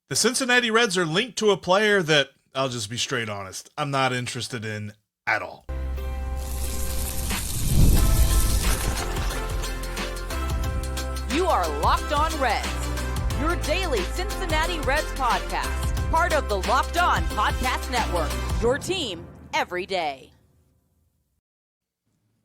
The Cincinnati Reds are linked to a player that, I'll just be straight honest, I'm not interested in at all. You are Locked On Reds, your daily Cincinnati Reds podcast, part of the Locked On Podcast Network, your team every day.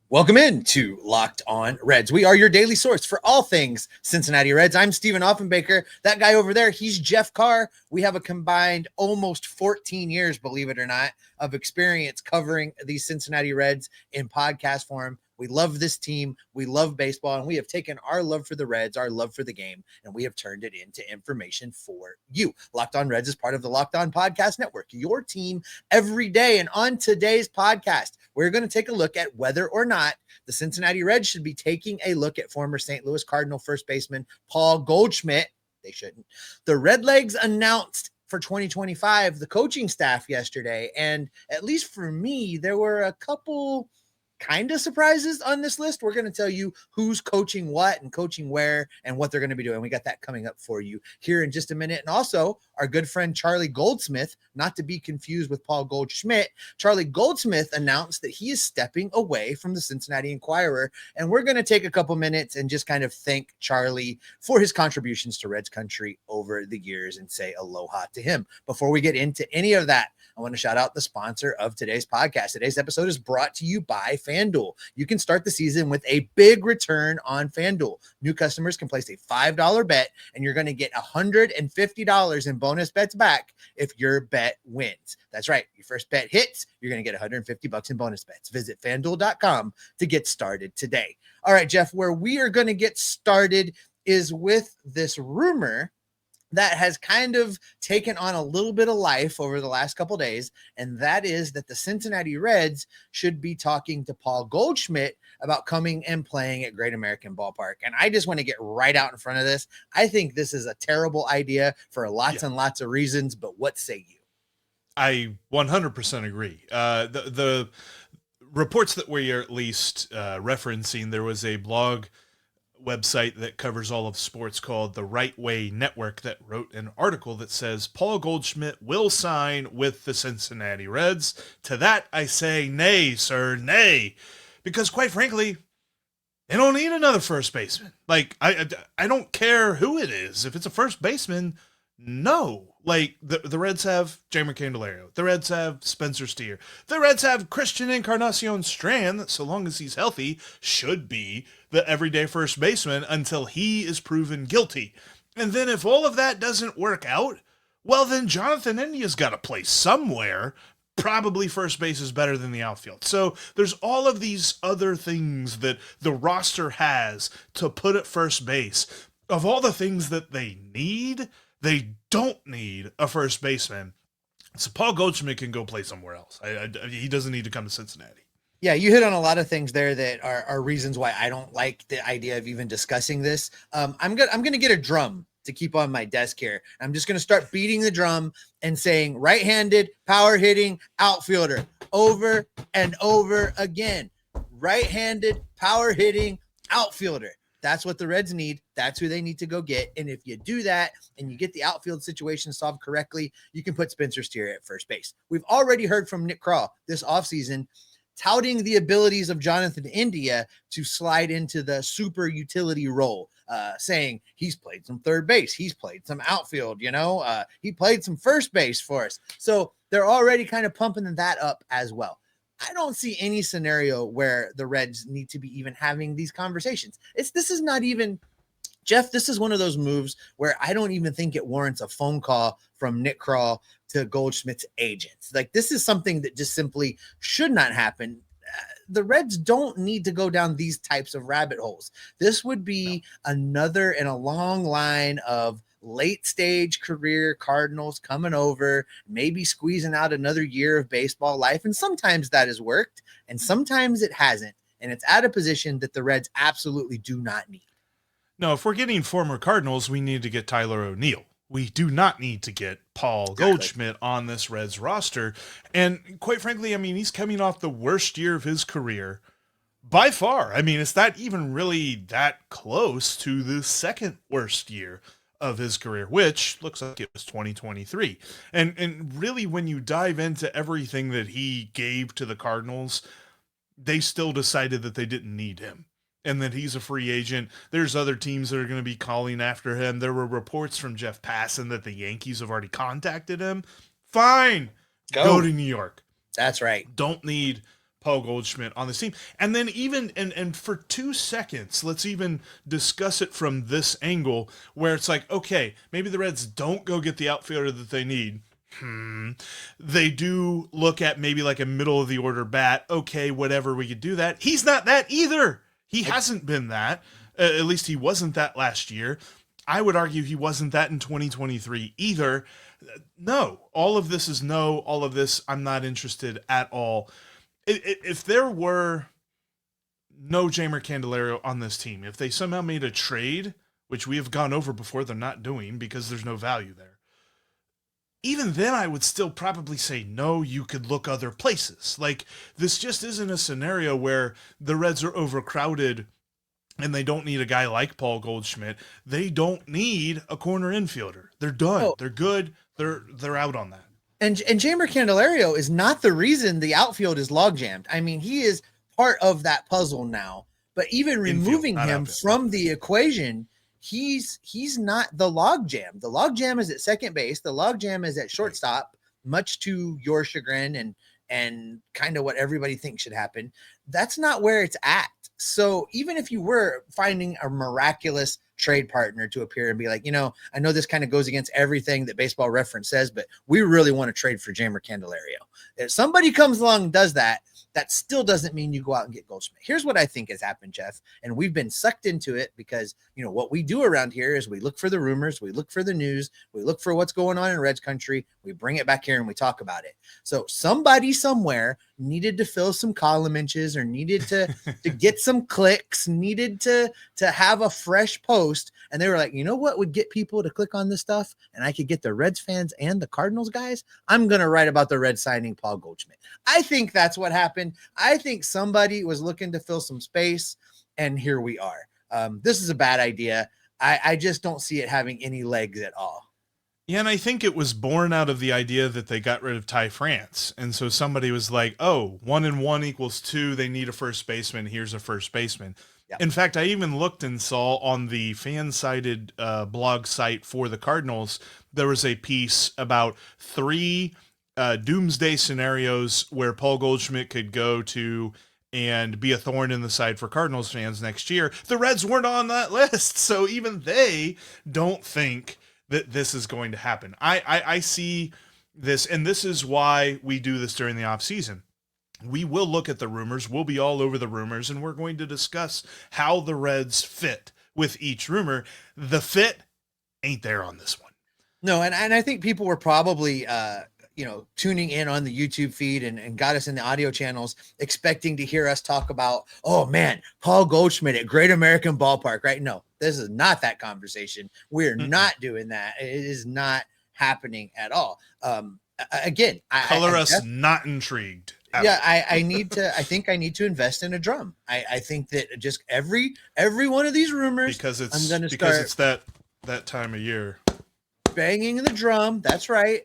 Welcome in to Locked On Reds. We are your daily source for all things Cincinnati Reds. I'm Stephen Offenbaker. That guy over there, he's Jeff Carr. We have a combined almost 14 years, believe it or not, of experience covering the Cincinnati Reds in podcast form. We love this team. We love baseball, and we have taken our love for the Reds, our love for the game, and we have turned it into information for you. Locked On Reds is part of the Locked On Podcast Network, your team every day. And on today's podcast, we're going to take a look at whether or not the Cincinnati Reds should be taking a look at former St. Louis Cardinal first baseman Paul Goldschmidt. They shouldn't. The Redlegs announced for 2025 the coaching staff yesterday, and at least for me, there were a couple kind of surprises on this list. We're going to tell you who's coaching what and coaching where and what they're going to be doing. We got that coming up for you here in just a minute. And also our good friend Charlie Goldsmith, not to be confused with Paul Goldschmidt. Charlie Goldsmith announced that he is stepping away from the Cincinnati Enquirer. And we're going to take a couple minutes and just kind of thank Charlie for his contributions to Reds country over the years and say aloha to him. Before we get into any of that, I want to shout out the sponsor of today's podcast. Today's episode is brought to you by FanDuel. You can start the season with a big return on FanDuel. New customers can place a $5 bet, and you're going to get $150 in bonus bets back if your bet wins. That's right. Your first bet hits, you're going to get $150 in bonus bets. Visit FanDuel.com to get started today. All right, Jeff, where we are going to get started is with this rumor that has kind of taken on a little bit of life over the last couple of days, and that is that the Cincinnati Reds should be talking to Paul Goldschmidt about coming and playing at Great American Ballpark. And I just want to get right out in front of this. I think this is a terrible idea for lots and lots of reasons, but what say you? I 100% agree. The reports that we're at least referencing, there was a blog website that covers all of sports called the Right Way Network that wrote an article that says Paul Goldschmidt will sign with the Cincinnati Reds. To that I say nay, sir, nay, because quite frankly, they don't need another first baseman. Like I don't care who it is. If it's a first baseman, no. Like the Reds have Jeimer Candelario. The Reds have Spencer Steer. The Reds have Christian Encarnacion Strand, that so long as he's healthy, should be the everyday first baseman until he is proven guilty. And then if all of that doesn't work out, well, then Jonathan India's got to play somewhere. Probably first base is better than the outfield. So there's all of these other things that the roster has to put at first base. Of all the things that they need, they don't need a first baseman. So Paul Goldschmidt can go play somewhere else. He doesn't need to come to Cincinnati. Yeah, you hit on a lot of things there that are reasons why I don't like the idea of even discussing this. I'm gonna get a drum to keep on my desk here. I'm just gonna start beating the drum and saying right-handed, power hitting outfielder over and over again. Right-handed, power hitting outfielder. That's what the Reds need. That's who they need to go get. And if you do that and you get the outfield situation solved correctly, you can put Spencer Steer at first base. We've already heard from Nick Krall this offseason touting the abilities of Jonathan India to slide into the super utility role, saying he's played some third base. He's played some outfield, he played some first base for us. So they're already kind of pumping that up as well. I don't see any scenario where the Reds need to be even having these conversations. This is not even, Jeff, this is one of those moves where I don't even think it warrants a phone call from Nick Krall to Goldschmidt's agents. Like, this is something that just simply should not happen. The Reds don't need to go down these types of rabbit holes. This would be another in a long line of late stage career Cardinals coming over, maybe squeezing out another year of baseball life. And sometimes that has worked and sometimes it hasn't. And it's at a position that the Reds absolutely do not need. No, if we're getting former Cardinals, we need to get Tyler O'Neill. We do not need to get Paul Goldschmidt on this Reds roster. And quite frankly, I mean, he's coming off the worst year of his career by far. I mean, it's not even really that close to the second worst year of his career, which looks like it was 2023. And really, when you dive into everything that he gave to the Cardinals, they still decided that they didn't need him and that he's a free agent. There's other teams that are going to be calling after him. There were reports from Jeff Passan that the Yankees have already contacted him. Fine. Go to New York. That's right. Don't need Paul Goldschmidt on this team. And then even, and for 2 seconds, let's even discuss it from this angle where it's like, okay, maybe the Reds don't go get the outfielder that they need. They do look at maybe like a middle of the order bat. Okay, whatever, we could do that. He's not that either. He hasn't been that. At least he wasn't that last year. I would argue he wasn't that in 2023 either. No, all of this is no. All of this, I'm not interested at all. If there were no Jeimer Candelario on this team, if they somehow made a trade, which we have gone over before, they're not doing because there's no value there. Even then, I would still probably say, no, you could look other places. Like, this just isn't a scenario where the Reds are overcrowded and they don't need a guy like Paul Goldschmidt. They don't need a corner infielder. They're done. Oh. They're good. They're out on that. And Jeimer Candelario is not the reason the outfield is log jammed. I mean, he is part of that puzzle now. But even removing him from the equation, he's not the log jam. The log jam is at second base. The log jam is at shortstop, much to your chagrin and kind of what everybody thinks should happen. That's not where it's at. So even if you were finding a miraculous trade partner to appear and be like, I know this kind of goes against everything that Baseball Reference says, but we really want to trade for Jeimer Candelario. If somebody comes along and does that, that still doesn't mean you go out and get Goldschmidt. Here's what I think has happened, Jeff, and we've been sucked into it because, what we do around here is we look for the rumors, we look for the news, we look for what's going on in Reds country, we bring it back here and we talk about it. So somebody somewhere needed to fill some column inches or needed to get some clicks, needed to have a fresh post. And they were like, what would get people to click on this stuff? And I could get the Reds fans and the Cardinals guys. I'm going to write about the Reds signing Paul Goldschmidt. I think that's what happened. I think somebody was looking to fill some space, and here we are. This is a bad idea. I just don't see it having any legs at all. Yeah, and I think it was born out of the idea that they got rid of Ty France. And so somebody was like, 1 and 1 = 2. They need a first baseman. Here's a first baseman. Yep. In fact, I even looked and saw on the fan-sided blog site for the Cardinals, there was a piece about 3 doomsday scenarios where Paul Goldschmidt could go to and be a thorn in the side for Cardinals fans next year. The Reds weren't on that list, so even they don't think that this is going to happen. I see this, and this is why we do this during the offseason. We will look at the rumors. We'll be all over the rumors, and we're going to discuss how the Reds fit with each rumor. The fit ain't there on this one. No, and I think people were probably tuning in on the YouTube feed and got us in the audio channels expecting to hear us talk about, oh man, Paul Goldschmidt at Great American Ballpark, right? No, this is not that conversation. We're not doing that. It is not happening at all. Again, color us not intrigued. Yeah, I think I need to invest in a drum. I think that just every one of these rumors, because it's that time of year. Banging the drum. That's right.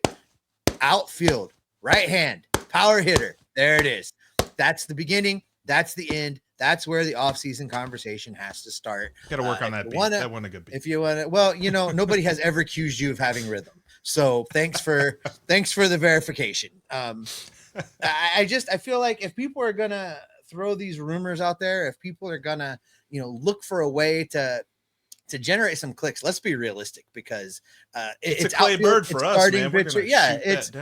Outfield, right hand, power hitter. There it is. That's the beginning. That's the end. That's where the offseason conversation has to start. Got to work on that beat. That wasn't a good beat. If you want to, well, nobody has ever accused you of having rhythm. So thanks for the verification. I feel like if people are gonna throw these rumors out there, if people are gonna, look for a way to generate some clicks, let's be realistic, because it's a clay outfield, bird for us, starting man. Pitcher.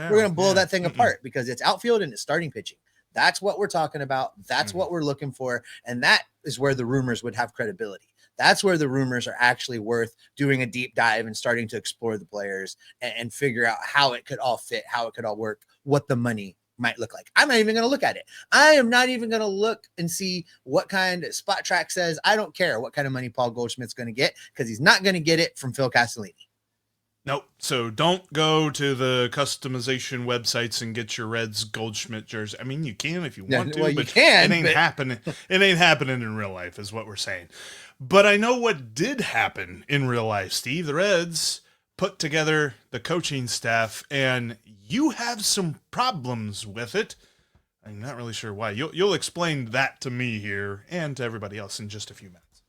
We're gonna blow that thing apart because it's outfield and it's starting pitching. That's what we're talking about. That's what we're looking for, and that is where the rumors would have credibility. That's where the rumors are actually worth doing a deep dive and starting to explore the players and figure out how it could all fit, how it could all work, what the money might look like. I'm not even going to look at it. I am not even going to look and see what kind of Spot Track says. I don't care what kind of money Paul Goldschmidt's going to get, because he's not going to get it from Phil Castellini. Nope. So don't go to the customization websites and get your Reds Goldschmidt jersey. I mean, you can if you want to, Well, you but can, it ain't but happening. It ain't happening in real life, is what we're saying. But I know what did happen in real life, Steve. The Reds put together the coaching staff, and you have some problems with it. I'm not really sure why. You'll explain that to me here and to everybody else in just a few minutes.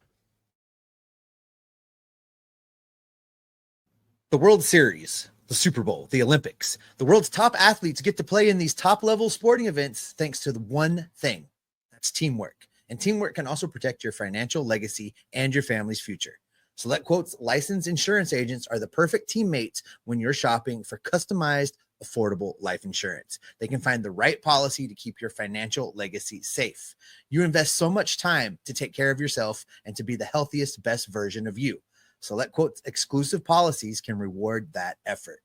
the World Series, the Super Bowl, the Olympics, the world's top athletes get to play in these top level sporting events thanks to the one thing. That's teamwork. And teamwork can also protect your financial legacy and your family's future. Select Quote's licensed insurance agents are the perfect teammates when you're shopping for customized, affordable life insurance. They can find the right policy to keep your financial legacy safe. You invest so much time to take care of yourself and to be the healthiest, best version of you. Select Quote's exclusive policies can reward that effort.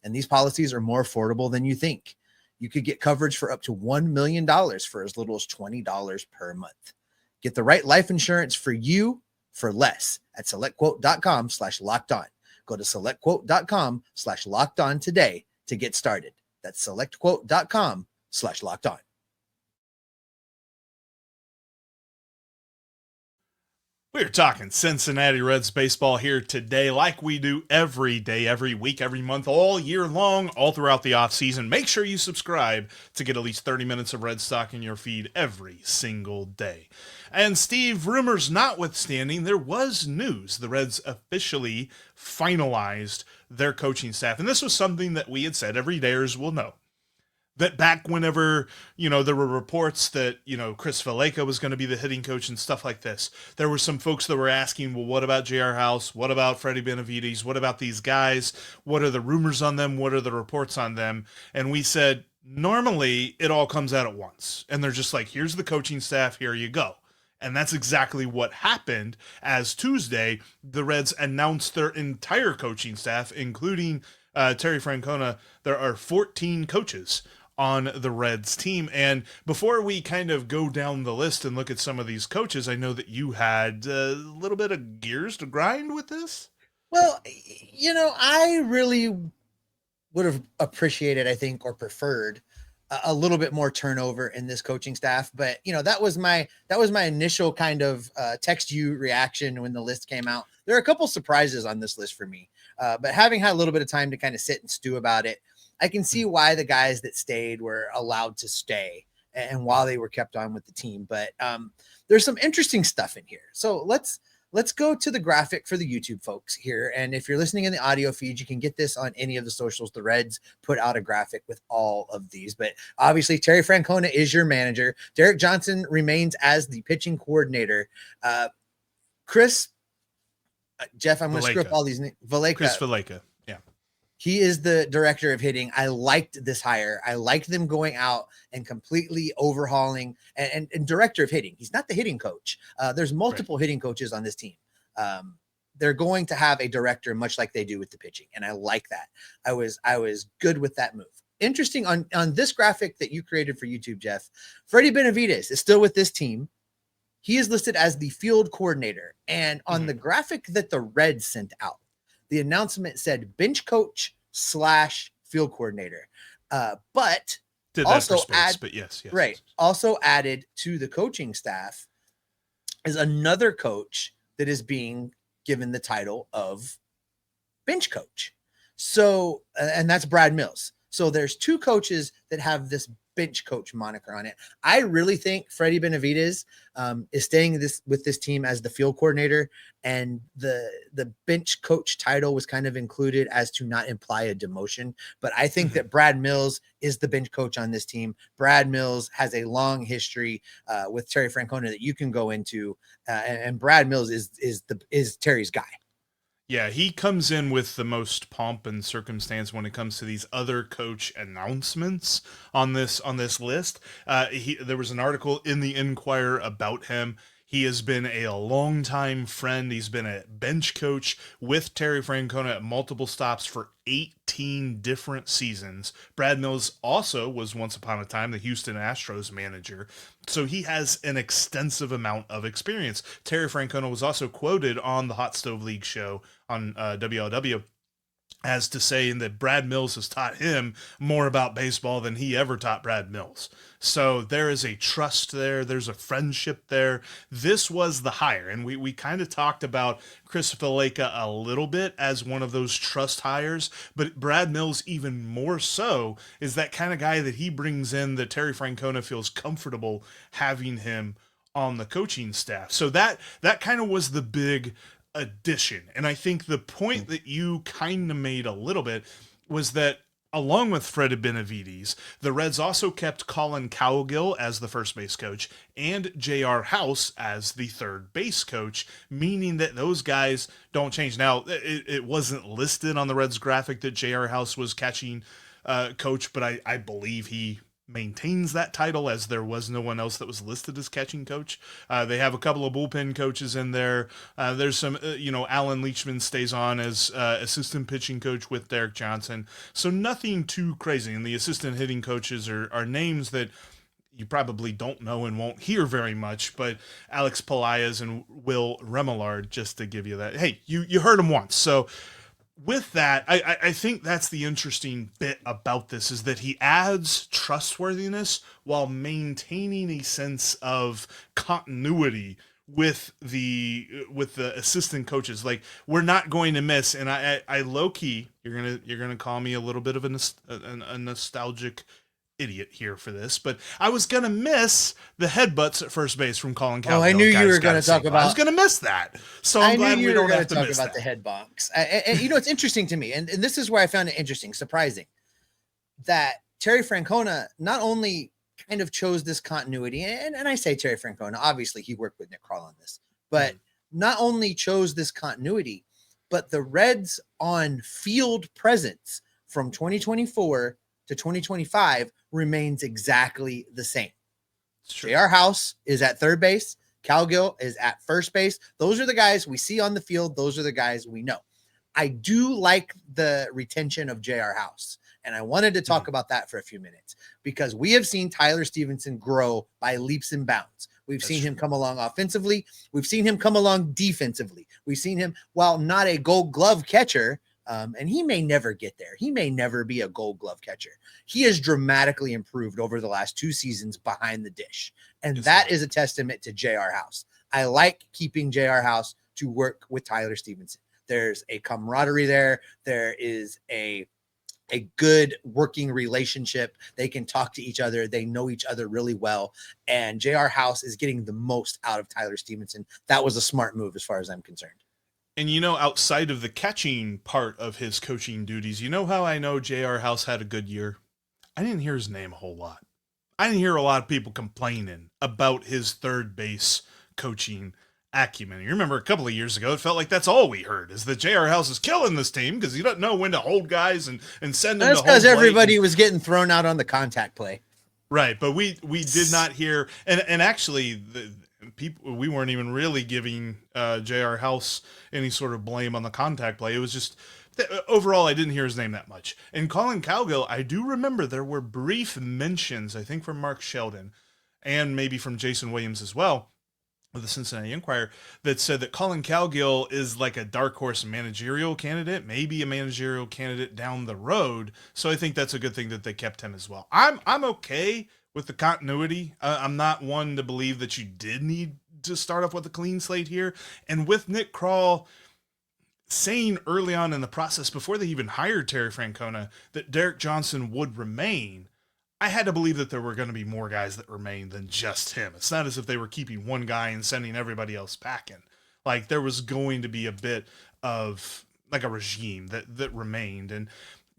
And these policies are more affordable than you think. You could get coverage for up to $1 million for as little as $20 per month. Get the right life insurance for you for less at selectquote.com/lockedon. Go to selectquote.com/lockedon today to get started. That's selectquote.com/lockedon. We're talking Cincinnati Reds baseball here today, like we do every day, every week, every month, all year long, all throughout the offseason. Make sure you subscribe to get at least 30 minutes of Red Stock in your feed every single day. And Steve, rumors notwithstanding, there was news. The Reds officially finalized their coaching staff. And this was something that we had said every dayers will know. That back whenever, there were reports that, Chris Valleca was going to be the hitting coach and stuff like this, there were some folks that were asking, well, what about J.R. House? What about Freddie Benavides? What about these guys? What are the rumors on them? What are the reports on them? And we said, normally it all comes out at once. And they're just like, here's the coaching staff, here you go. And that's exactly what happened as Tuesday, the Reds announced their entire coaching staff, including Terry Francona. There are 14 coaches on the Reds team. And before we kind of go down the list and look at some of these coaches, I know that you had a little bit of gears to grind with this. Well, I really would have appreciated, I think, or preferred a little bit more turnover in this coaching staff. But, that was my initial kind of text you reaction when the list came out. There are a couple surprises on this list for me. But having had a little bit of time to kind of sit and stew about it, I can see why the guys that stayed were allowed to stay and while they were kept on with the team. But there's some interesting stuff in here. So let's go to the graphic for the YouTube folks here. And if you're listening in the audio feed, you can get this on any of the socials. The Reds put out a graphic with all of these. But obviously, Terry Francona is your manager. Derek Johnson remains as the pitching coordinator. Jeff, I'm going to screw up all these names. Chris Valleca. Yeah. He is the director of hitting. I liked this hire. I liked them going out and completely overhauling and director of hitting. He's not the hitting coach. There's multiple hitting coaches on this team. They're going to have a director, much like they do with the pitching. And I like that. I was good with that move. Interesting on this graphic that you created for YouTube, Jeff, Freddie Benavides is still with this team. He is listed as the field coordinator. And on the graphic that the Reds sent out, the announcement said bench coach / field coordinator. But did also that for space, but yes. Right. Yes. Also added to the coaching staff is another coach that is being given the title of bench coach. So, and that's Brad Mills. So there's two coaches that have this bench coach moniker on it. I really think Freddie Benavides is staying with this team as the field coordinator, and the bench coach title was kind of included as to not imply a demotion. But I think that Brad Mills is the bench coach on this team. Brad Mills has a long history with Terry Francona that you can go into, and Brad Mills is Terry's guy. Yeah, he comes in with the most pomp and circumstance when it comes to these other coach announcements on this list. There was an article in the Enquirer about him. He has been a longtime friend. He's been a bench coach with Terry Francona at multiple stops for 18 different seasons. Brad Mills also was once upon a time the Houston Astros manager. So he has an extensive amount of experience. Terry Francona was also quoted on the Hot Stove League show on WLW as to saying that Brad Mills has taught him more about baseball than he ever taught Brad Mills. So there is a trust there. There's a friendship there. This was the hire. And we kind of talked about Chris Valleca a little bit as one of those trust hires, but Brad Mills even more so is that kind of guy that he brings in that Terry Francona feels comfortable having him on the coaching staff. So that kind of was the big addition. And I think the point that you kind of made a little bit was that along with Fred Benavides, the Reds also kept Colin Cowgill as the first base coach and J.R. House as the third base coach, meaning that those guys don't change. Now, it wasn't listed on the Reds graphic that J.R. House was catching coach, but I believe he maintains that title, as there was no one else that was listed as catching coach. They have a couple of bullpen coaches in there. There's some, Alan Leachman stays on as assistant pitching coach with Derek Johnson. So nothing too crazy. And the assistant hitting coaches are names that you probably don't know and won't hear very much, but Alex Pelaez and Will Remillard, just to give you that. Hey, you heard them once. So with that, I think that's the interesting bit about this, is that he adds trustworthiness while maintaining a sense of continuity with the assistant coaches. Like, we're not going to miss, and I low key, you're gonna call me a little bit of a nostalgic idiot here for this, but I was gonna miss the headbutts at first base from Colin Cowgill. Oh, I knew you were going to talk about. I was gonna miss that, so I'm glad we don't have to talk miss about that. the head box. And it's interesting to me, and this is where I found it interesting, surprising, that Terry Francona not only kind of chose this continuity, and I say Terry Francona, obviously he worked with Nick Krall on this, but not only chose this continuity, but the Reds on field presence from 2024 to 2025 remains exactly the same. J.R. House is at third base. Cowgill is at first base. Those are the guys we see on the field. Those are the guys we know. I do like the retention of J.R. House, and I wanted to talk about that for a few minutes, because we have seen Tyler Stevenson grow by leaps and bounds. We've seen him come along offensively. We've seen him come along defensively. We've seen him, while not a Gold Glove catcher, and he may never get there. He may never be a Gold Glove catcher. He has dramatically improved over the last 2 seasons behind the dish. And that is a testament to J.R. House. I like keeping J.R. House to work with Tyler Stevenson. There's a camaraderie there. There is a good working relationship. They can talk to each other. They know each other really well. And J.R. House is getting the most out of Tyler Stevenson. That was a smart move as far as I'm concerned. And outside of the catching part of his coaching duties, how I know J.R. House had a good year? I didn't hear his name a whole lot. I didn't hear a lot of people complaining about his third base coaching acumen. You remember a couple of years ago, it felt like that's all we heard, is that J.R. House is killing this team because he doesn't know when to hold guys and send them to home plate. That's because everybody was getting thrown out on the contact play. Right, but we did not hear, and actually we weren't even really giving J.R. House any sort of blame on the contact play. It was just overall I didn't hear his name that much. And Colin Cowgill, I do remember there were brief mentions, I think from Mark Sheldon and maybe from Jason Williams as well, of the Cincinnati Enquirer, that said that Colin Cowgill is like a dark horse managerial candidate, maybe a managerial candidate down the road. So I think that's a good thing that they kept him as well. I'm okay with the continuity. I'm not one to believe that you did need to start off with a clean slate here. And with Nick Krall saying early on in the process, before they even hired Terry Francona, that Derek Johnson would remain, I had to believe that there were going to be more guys that remained than just him. It's not as if they were keeping one guy and sending everybody else packing. Like, there was going to be a bit of like a regime that remained. And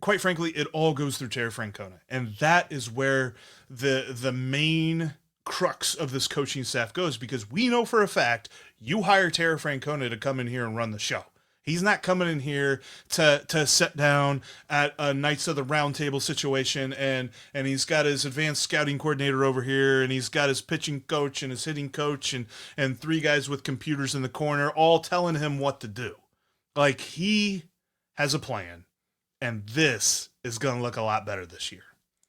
quite frankly, it all goes through Terry Francona. And that is where the main crux of this coaching staff goes, because we know for a fact you hire Terry Francona to come in here and run the show. He's not coming in here to sit down at a Knights of the Round Table situation, and he's got his advanced scouting coordinator over here, and he's got his pitching coach and his hitting coach and 3 guys with computers in the corner all telling him what to do. Like, he has a plan, and this is going to look a lot better this year.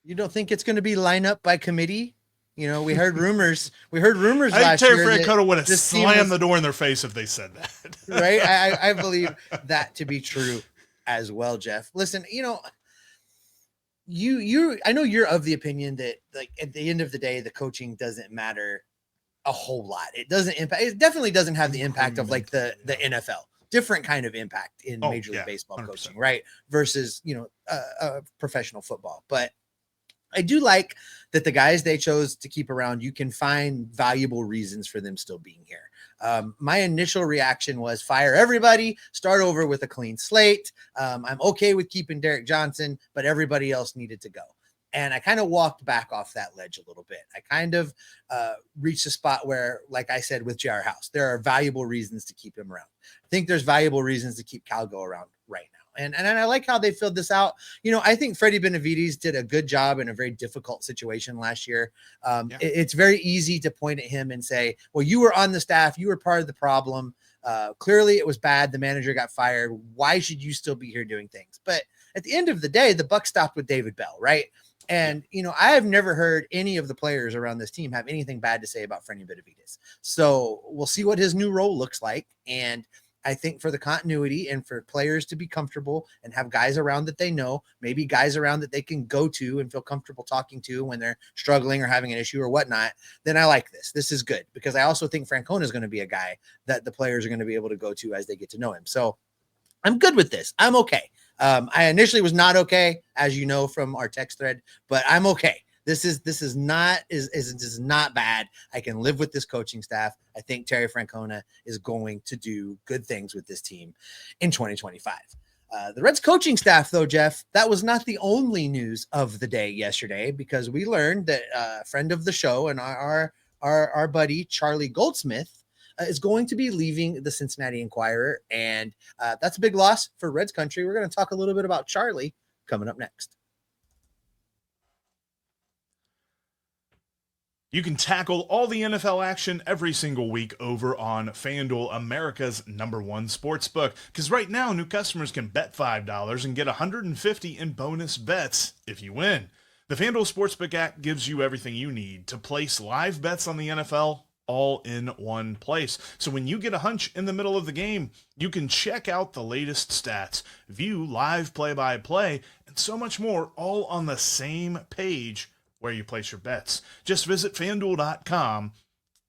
You don't think it's going to be line up by committee? We heard rumors. We heard rumors last year. Terry Francona would have slammed the door in their face if they said that. Right? I believe that to be true. as well, Jeff. Listen, I know you're of the opinion that like at the end of the day, the coaching doesn't matter a whole lot. It definitely doesn't have the impact of like the NFL. Different kind of impact in Major League Baseball 100%. Coaching, right? Versus, professional football. But I do like that the guys they chose to keep around, you can find valuable reasons for them still being here. My initial reaction was fire everybody, start over with a clean slate. I'm okay with keeping Derek Johnson, but everybody else needed to go. And I kind of walked back off that ledge a little bit. I kind of reached a spot where, like I said, with J.R. House, there are valuable reasons to keep him around. I think there's valuable reasons to keep Calgo around right now. And I like how they filled this out. I think Freddie Benavides did a good job in a very difficult situation last year. It's very easy to point at him and say, well, you were on the staff. You were part of the problem. Clearly it was bad. The manager got fired. Why should you still be here doing things? But at the end of the day, the buck stopped with David Bell, right? And, I have never heard any of the players around this team have anything bad to say about Freddie Benavides. So we'll see what his new role looks like. And I think for the continuity and for players to be comfortable and have guys around that they know, maybe guys around that they can go to and feel comfortable talking to when they're struggling or having an issue or whatnot, then I like this. This is good because I also think Francona is going to be a guy that the players are going to be able to go to as they get to know him. So I'm good with this. I'm okay. I initially was not okay, as you know from our text thread, but I'm okay. This is not bad. I can live with this coaching staff. I think Terry Francona is going to do good things with this team in 2025. The Reds coaching staff, though, Jeff, that was not the only news of the day yesterday, because we learned that a friend of the show and our buddy Charlie Goldsmith is going to be leaving the Cincinnati Enquirer, and that's a big loss for Reds country. We're going to talk a little bit about Charlie coming up next. You can tackle all the NFL action every single week over on FanDuel, America's #1 sportsbook. Because right now, new customers can bet $5 and get $150 in bonus bets if you win. The FanDuel Sportsbook app gives you everything you need to place live bets on the NFL all in one place. So when you get a hunch in the middle of the game, you can check out the latest stats, view live play-by-play, and so much more, all on the same page where you place your bets. Just visit FanDuel.com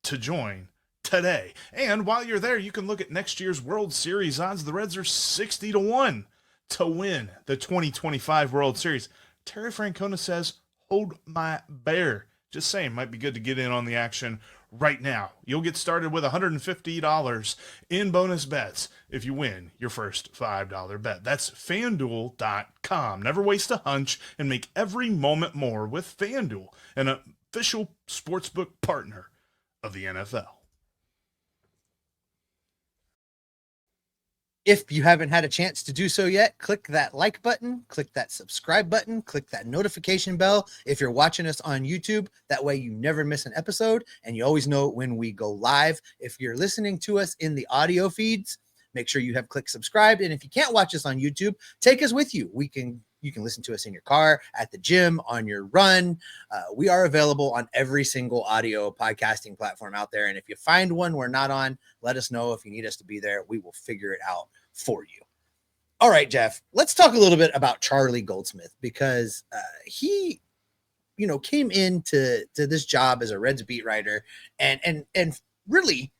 to join today. And while you're there, you can look at next year's World Series odds. The Reds are 60-1 to win the 2025 World Series. Terry Francona says, hold my bear. Just saying, might be good to get in on the action right now. You'll get started with $150 in bonus bets if you win your first $5 bet. That's FanDuel.com. Never waste a hunch and make every moment more with FanDuel, an official sportsbook partner of the NFL. If you haven't had a chance to do so yet, click that like button, click that subscribe button, click that notification bell if you're watching us on YouTube. That way you never miss an episode and you always know when we go live. If you're listening to us in the audio feeds, make sure you have clicked subscribe. And if you can't watch us on YouTube, take us with you. You can listen to us in your car, at the gym, on your run. We are available on every single audio podcasting platform out there. And if you find one we're not on, let us know. If you need us to be there, we will figure it out for you. All right, Jeff, let's talk a little bit about Charlie Goldsmith, because he, came into this job as a Reds beat writer and really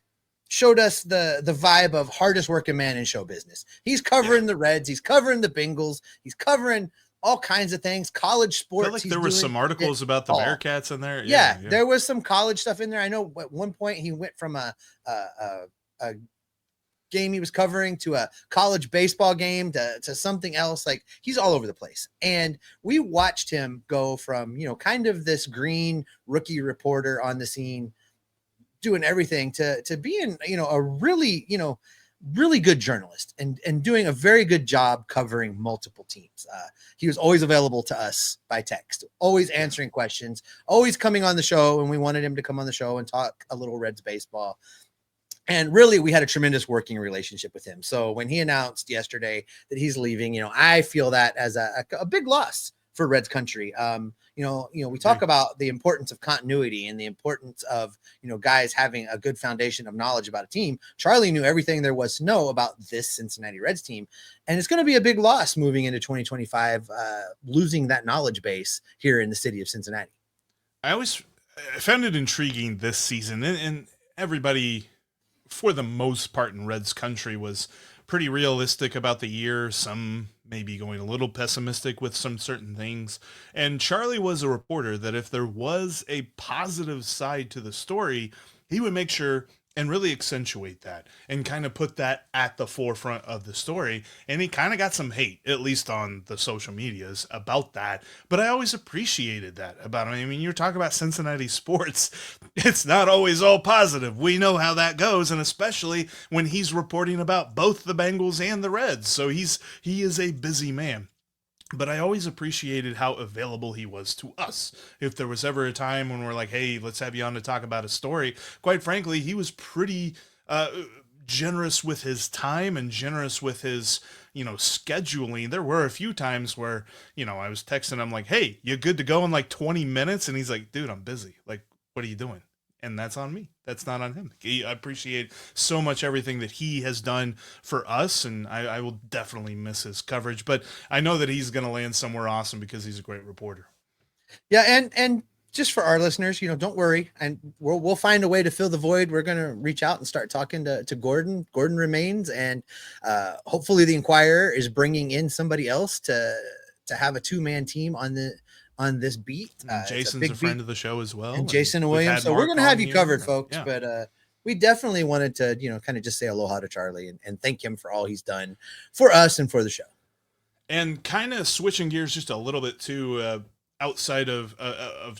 showed us the vibe of hardest working man in show business. He's covering the Reds. He's covering the Bengals. He's covering all kinds of things, college sports. I feel like there were some articles about the Bearcats in there. Yeah, there was some college stuff in there. I know at one point he went from a game he was covering to a college baseball game to something else. Like, he's all over the place. And we watched him go from, kind of this green rookie reporter on the scene, doing everything to being, a really, really good journalist and doing a very good job covering multiple teams. He was always available to us by text, always answering questions, always coming on the show. And we wanted him to come on the show and talk a little Reds baseball. And really, we had a tremendous working relationship with him. So when he announced yesterday that he's leaving, I feel that as a big loss for Reds country. We talk about the importance of continuity and the importance of, guys having a good foundation of knowledge about a team. Charlie knew everything there was to know about this Cincinnati Reds team, and it's going to be a big loss moving into 2025, losing that knowledge base here in the city of Cincinnati. I found it intriguing this season, and everybody, for the most part in Reds country, was pretty realistic about the year. Some maybe going a little pessimistic with some certain things. And Charlie was a reporter that if there was a positive side to the story, he would make sure and really accentuate that and kind of put that at the forefront of the story. And he kind of got some hate, at least on the social medias, about that. But I always appreciated that about him. I mean, you're talking about Cincinnati sports. It's not always all positive. We know how that goes, and especially when he's reporting about both the Bengals and the Reds. So he is a busy man. But I always appreciated how available he was to us. If there was ever a time when we're like, hey, let's have you on to talk about a story, quite frankly, he was pretty generous with his time and generous with his, scheduling. There were a few times where, I was texting him like, hey, you good to go in like 20 minutes? And he's like, dude, I'm busy. Like, what are you doing? And that's on me. That's not on him. I appreciate so much everything that he has done for us, and I will definitely miss his coverage. But I know that he's going to land somewhere awesome because he's a great reporter. Yeah, and just for our listeners, don't worry, and we'll find a way to fill the void. We're going to reach out and start talking to Gordon. Gordon remains, and hopefully the Enquirer is bringing in somebody else to have a 2-man team on this beat. Jason's a friend of the show as well. And Jason Williams. So we're going to have you covered, folks. Yeah. But we definitely wanted to, kind of just say aloha to Charlie and thank him for all he's done for us and for the show. And kind of switching gears just a little bit too, outside of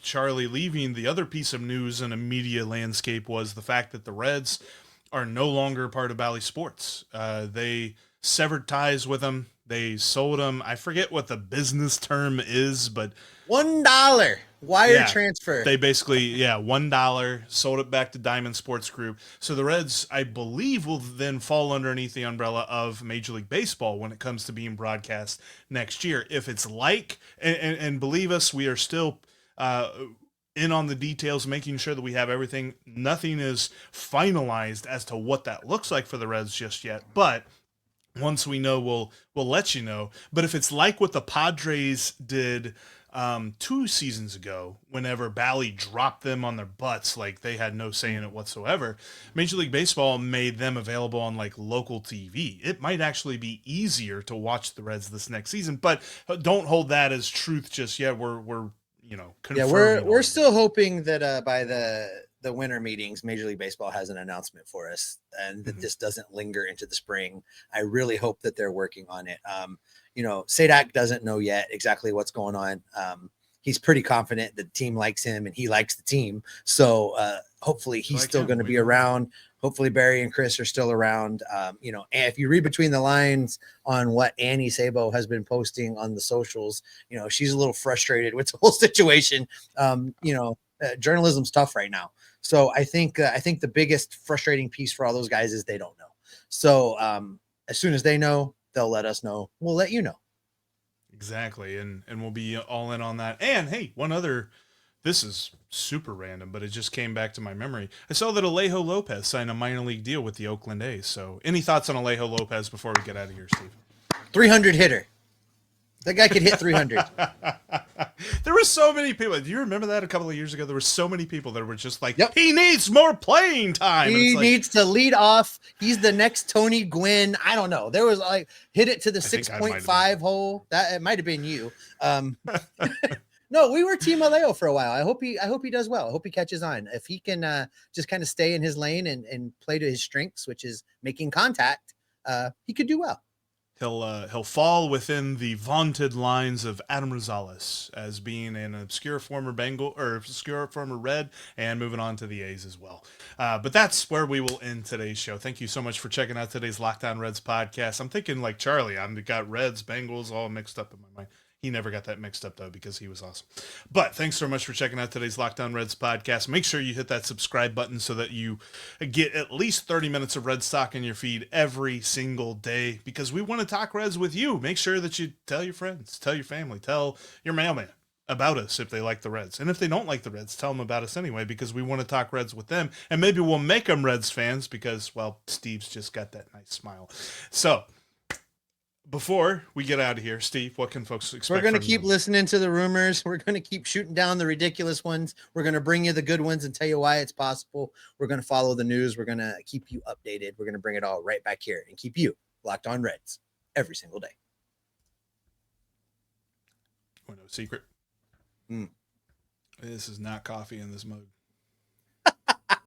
Charlie leaving, the other piece of news in a media landscape was the fact that the Reds are no longer part of Bally Sports. They severed ties with them. They sold them. I forget what the business term is, but $1 wire transfer. They basically, $1 sold it back to Diamond Sports Group. So the Reds, I believe, will then fall underneath the umbrella of Major League Baseball when it comes to being broadcast next year. If it's and believe us, we are still in on the details, making sure that we have everything. Nothing is finalized as to what that looks like for the Reds just yet, but once we know, we'll let you know. But if it's like what the Padres did 2 seasons ago, whenever Bally dropped them on their butts, like they had no say in it whatsoever, Major League Baseball made them available on like local TV. It might actually be easier to watch the Reds this next season, but don't hold that as truth just yet. We're we're still hoping that by the winter meetings, Major League Baseball has an announcement for us, and that this doesn't linger into the spring. I really hope that they're working on it. Sadak doesn't know yet exactly what's going on. He's pretty confident the team likes him and he likes the team. So hopefully he's still going to be around. Hopefully Barry and Chris are still around. And if you read between the lines on what Annie Sabo has been posting on the socials, she's a little frustrated with the whole situation. Journalism's tough right now. So I think the biggest frustrating piece for all those guys is they don't know. So as soon as they know, they'll let us know. We'll let you know. Exactly. And we'll be all in on that. And hey, this is super random, but it just came back to my memory. I saw that Alejo López signed a minor league deal with the Oakland A. So any thoughts on Alejo López before we get out of here, Steve? 300 hitter. That guy could hit 300. There were so many people. Do you remember that a couple of years ago? There were so many people that were just like, He needs more playing time. He needs to lead off. He's the next Tony Gwynn. I don't know. There was hit it to the 6.5 hole. That it might have been you. No, we were Team Alejo for a while. I hope he does well. I hope he catches on. If he can just kind of stay in his lane and play to his strengths, which is making contact, he could do well. He'll fall within the vaunted lines of Adam Rosales as being an obscure former Bengal or obscure former Red, and moving on to the A's as well. But that's where we will end today's show. Thank you so much for checking out today's Locked On Reds podcast. I'm thinking like Charlie. I've got Reds, Bengals all mixed up in my mind. He never got that mixed up, though, because he was awesome. But thanks so much for checking out today's Locked On Reds podcast. Make sure you hit that subscribe button so that you get at least 30 minutes of Red Stock in your feed every single day, because we want to talk Reds with you. Make sure that you tell your friends, tell your family, tell your mailman about us if they like the Reds. And if they don't like the Reds, tell them about us anyway, because we want to talk Reds with them. And maybe we'll make them Reds fans because, well, Steve's just got that nice smile. So before we get out of here, Steve, what can folks expect? We're going to keep you? listening to the rumors. We're going to keep shooting down the ridiculous ones. We're going to bring you the good ones and tell you why it's possible. We're going to follow the news. We're going to keep you updated. We're going to bring it all right back here and keep you locked on Reds every single day. Oh, no secret. This is not coffee in this mug.